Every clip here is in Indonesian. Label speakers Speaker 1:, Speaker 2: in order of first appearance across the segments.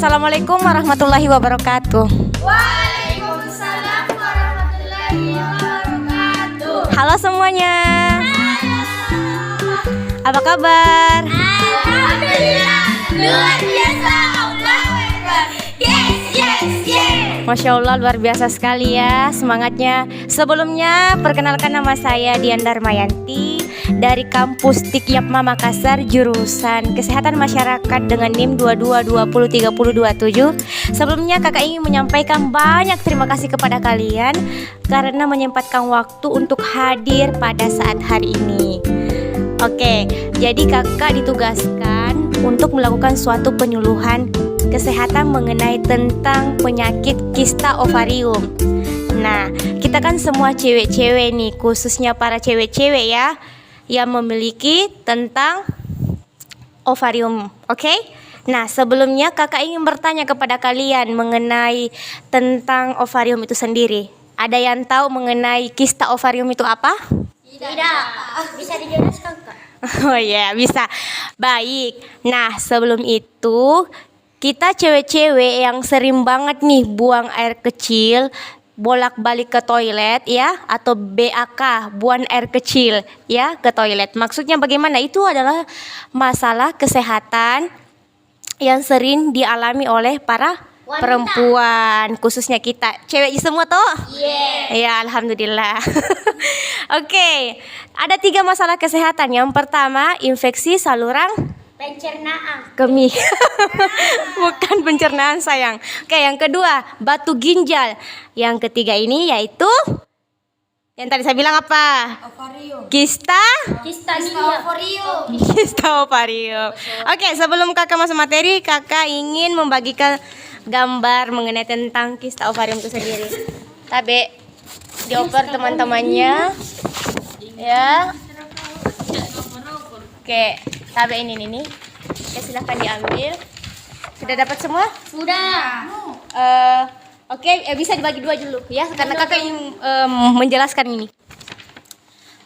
Speaker 1: Assalamualaikum warahmatullahi wabarakatuh.
Speaker 2: Waalaikumsalam warahmatullahi wabarakatuh.
Speaker 1: Halo semuanya. Apa kabar?
Speaker 2: Alhamdulillah, luar biasa. Allahu Akbar. Yes.
Speaker 1: Masya Allah, luar biasa sekali ya semangatnya. Sebelumnya perkenalkan, nama saya Dian Darmayanti dari kampus TIK Yapma Makassar, jurusan Kesehatan Masyarakat dengan NIM 22203027. Sebelumnya kakak ingin menyampaikan banyak terima kasih kepada kalian karena menyempatkan waktu untuk hadir pada saat hari ini. Oke, jadi kakak ditugaskan untuk melakukan suatu penyuluhan kesehatan mengenai tentang penyakit kista ovarium. Nah, kita kan semua cewek-cewek nih, khususnya para cewek-cewek ya, yang memiliki tentang ovarium. Oke? Nah, sebelumnya kakak ingin bertanya kepada kalian mengenai tentang ovarium itu sendiri. Ada yang tahu mengenai kista ovarium itu apa?
Speaker 2: Tidak. Bisa dijelaskan, Kak?
Speaker 1: Oh ya, bisa. Baik. Nah, sebelum itu kita cewek-cewek yang sering banget nih buang air kecil, bolak-balik ke toilet ya, atau BAK, buang air kecil ya ke toilet. Maksudnya bagaimana? Itu adalah masalah kesehatan yang sering dialami oleh para
Speaker 2: Wanita.
Speaker 1: perempuan, khususnya kita cewek semua toh.
Speaker 2: Yeah.
Speaker 1: Ya, alhamdulillah. Oke, ada 3 masalah kesehatan. Yang pertama, infeksi saluran
Speaker 2: Pencernaan.
Speaker 1: kemih. Bukan pencernaan sayang. Oke, yang kedua, batu ginjal. Yang ketiga ini yaitu yang tadi saya bilang apa?
Speaker 2: Ovarium.
Speaker 1: Kista
Speaker 2: Ovarium.
Speaker 1: Kista ovarium. Oke, sebelum kakak masuk materi, kakak ingin membagikan gambar mengenai tentang kista ovarium itu sendiri. Tabe dioper teman-temannya. Ya. Oke, tabe ini nih. Oke, silahkan diambil. Sudah dapat semua?
Speaker 2: Sudah.
Speaker 1: Oke, bisa dibagi 2 dulu ya, karena kakak ingin menjelaskan ini.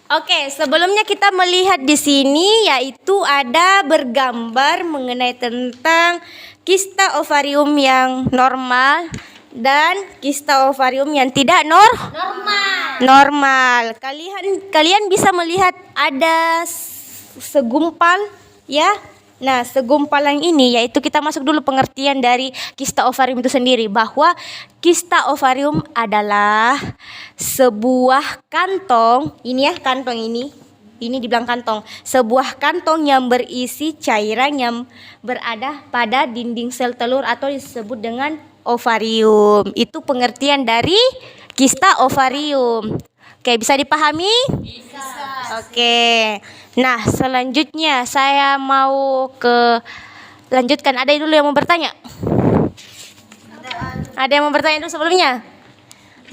Speaker 1: Oke, sebelumnya kita melihat di sini yaitu ada bergambar mengenai tentang kista ovarium yang normal dan kista ovarium yang tidak normal. Kalian bisa melihat ada segumpal ya. Nah, segumpalan ini yaitu kita masuk dulu pengertian dari kista ovarium itu sendiri, bahwa kista ovarium adalah sebuah kantong, ini ya kantong ini dibilang kantong, sebuah kantong yang berisi cairan yang berada pada dinding sel telur atau disebut dengan ovarium. Itu pengertian dari kista ovarium. Oke, bisa dipahami?
Speaker 2: Bisa.
Speaker 1: Oke. Nah, selanjutnya saya mau lanjutkan. Ada dulu yang mau bertanya? Ada yang mau bertanya dulu sebelumnya?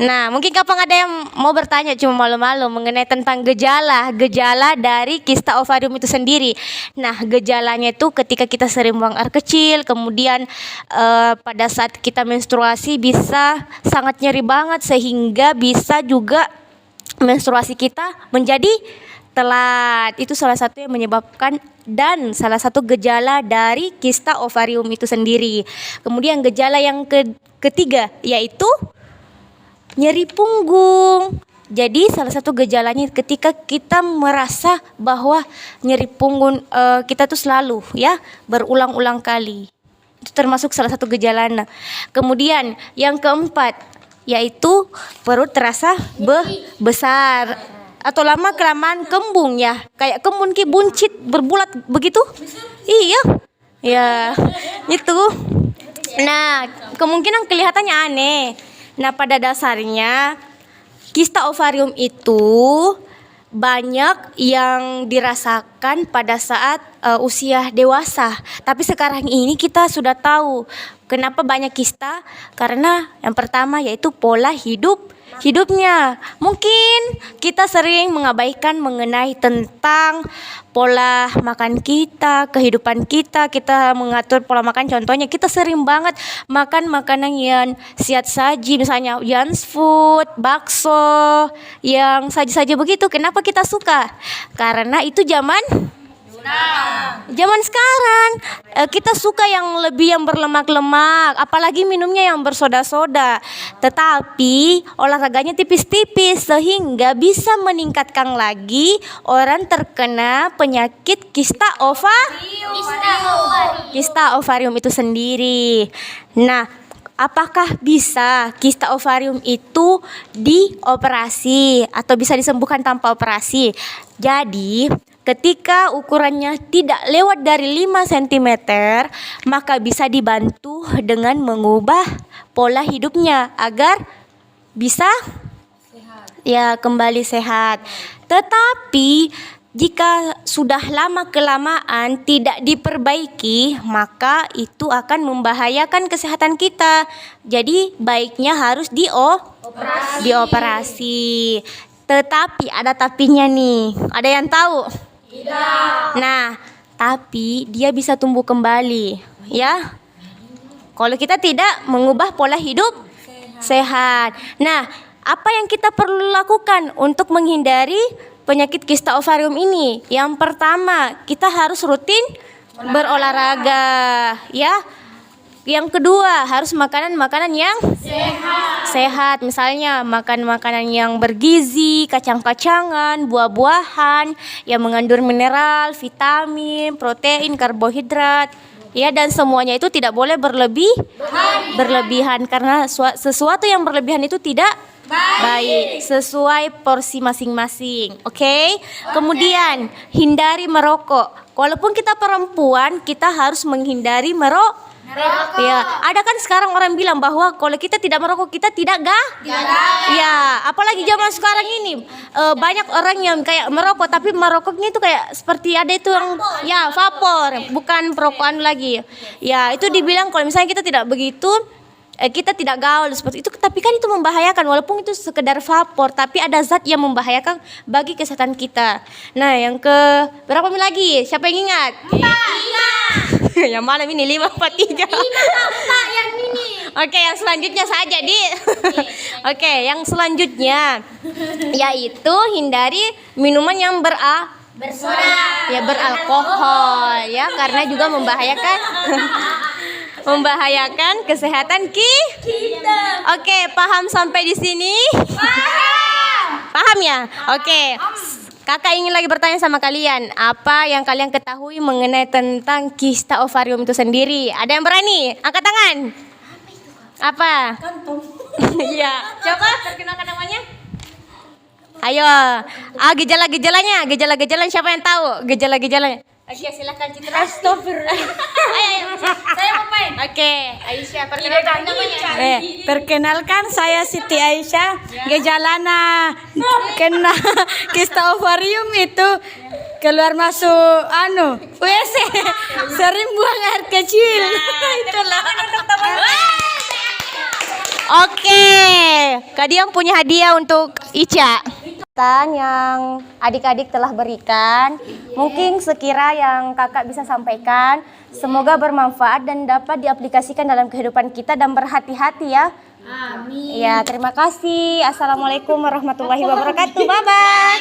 Speaker 1: Nah, mungkin kapan ada yang mau bertanya cuma malu-malu mengenai tentang gejala dari kista ovarium itu sendiri. Nah, gejalanya itu ketika kita sering buang air kecil, kemudian pada saat kita menstruasi bisa sangat nyeri banget sehingga bisa juga menstruasi kita menjadi telat. Itu salah satu yang menyebabkan dan salah satu gejala dari kista ovarium itu sendiri. Kemudian gejala yang ketiga yaitu nyeri punggung. Jadi salah satu gejalanya ketika kita merasa bahwa nyeri punggung kita tuh selalu ya berulang-ulang kali. Itu termasuk salah satu gejalanya. Kemudian yang keempat yaitu perut terasa besar atau lama kelamaan kembung ya, kayak kembung ki buncit berbulat begitu. Iya ya itu. Nah, kemungkinan kelihatannya aneh. Nah, pada dasarnya kista ovarium itu banyak yang dirasakan pada saat usia dewasa. Tapi sekarang ini kita sudah tahu kenapa banyak kista, karena yang pertama yaitu pola hidupnya. Mungkin kita sering mengabaikan mengenai tentang pola makan kita, kehidupan kita mengatur pola makan. Contohnya kita sering banget makan makanan yang siat saji, misalnya Jan's food, bakso, yang saji-saji begitu. Kenapa kita suka? Karena itu zaman Zaman sekarang kita suka yang berlemak-lemak, apalagi minumnya yang bersoda-soda. Tetapi olahraganya tipis-tipis sehingga bisa meningkatkan lagi orang terkena penyakit kista ovarium itu sendiri. Nah, apakah bisa kista ovarium itu dioperasi atau bisa disembuhkan tanpa operasi? Jadi, ketika ukurannya tidak lewat dari 5 cm, maka bisa dibantu dengan mengubah pola hidupnya agar bisa kembali sehat. Tetapi jika sudah lama-kelamaan tidak diperbaiki, maka itu akan membahayakan kesehatan kita. Jadi baiknya harus dioperasi. Tetapi ada tapinya nih. Ada yang tahu? Tidak. Nah, tapi dia bisa tumbuh kembali, ya. Kalau kita tidak mengubah pola hidup sehat. Nah, apa yang kita perlu lakukan untuk menghindari penyakit kista ovarium ini? Yang pertama, kita harus rutin berolahraga, ya. Yang kedua, harus makanan-makanan yang sehat. Misalnya makan makanan yang bergizi, kacang-kacangan, buah-buahan yang mengandung mineral, vitamin, protein, karbohidrat. Ya, dan semuanya itu tidak boleh berlebihan karena sesuatu yang berlebihan itu tidak baik. Sesuai porsi masing-masing. Oke? Kemudian hindari merokok. Walaupun kita perempuan, kita harus menghindari merokok. Ya, ada kan sekarang orang bilang bahwa kalau kita tidak merokok kita tidak ya, apalagi zaman sekarang ini banyak orang yang kayak merokok tapi merokoknya itu kayak seperti ada itu yang vapor, bukan perokokan lagi. Ya, itu dibilang kalau misalnya kita tidak begitu, kita tidak gaul seperti itu, tapi kan itu membahayakan walaupun itu sekedar vapor, tapi ada zat yang membahayakan bagi kesehatan kita. Nah, yang ke berapa lagi? Siapa yang ingat? 5. Yang malam ini 5 apa 3?
Speaker 2: 5 Pak yang ini.
Speaker 1: Oke, yang selanjutnya saja, Di. Oke, yang selanjutnya yaitu hindari minuman yang
Speaker 2: bersoda.
Speaker 1: Ya, beralkohol, ya, karena juga membahayakan kesehatan kita. Oke, paham sampai di sini? Paham ya? Oke. Kakak ingin lagi bertanya sama kalian, apa yang kalian ketahui mengenai tentang kista ovarium itu sendiri? Ada yang berani? Angkat tangan. Apa? Kantong. Iya. Coba perkenalkan namanya. Ayo. Gejala-gejalanya siapa yang tahu? Gejala-gejalanya. Oke, silakan Citra.
Speaker 2: Astagfirullah.
Speaker 1: Ayo. Saya mau main. Oke, Aisyah, perkenalkan namanya.
Speaker 3: Perkenalkan saya Siti Aisyah. Gejalana kena kista ovarium itu keluar masuk WC, sering buang air kecil. Itulah.
Speaker 1: Oke, Kak Diam punya hadiah untuk Ica. Yang adik-adik telah berikan, mungkin sekira yang kakak bisa sampaikan, semoga bermanfaat dan dapat diaplikasikan dalam kehidupan kita dan berhati-hati ya.
Speaker 2: Amin.
Speaker 1: Ya, terima kasih. Assalamualaikum warahmatullahi wabarakatuh. Bye bye.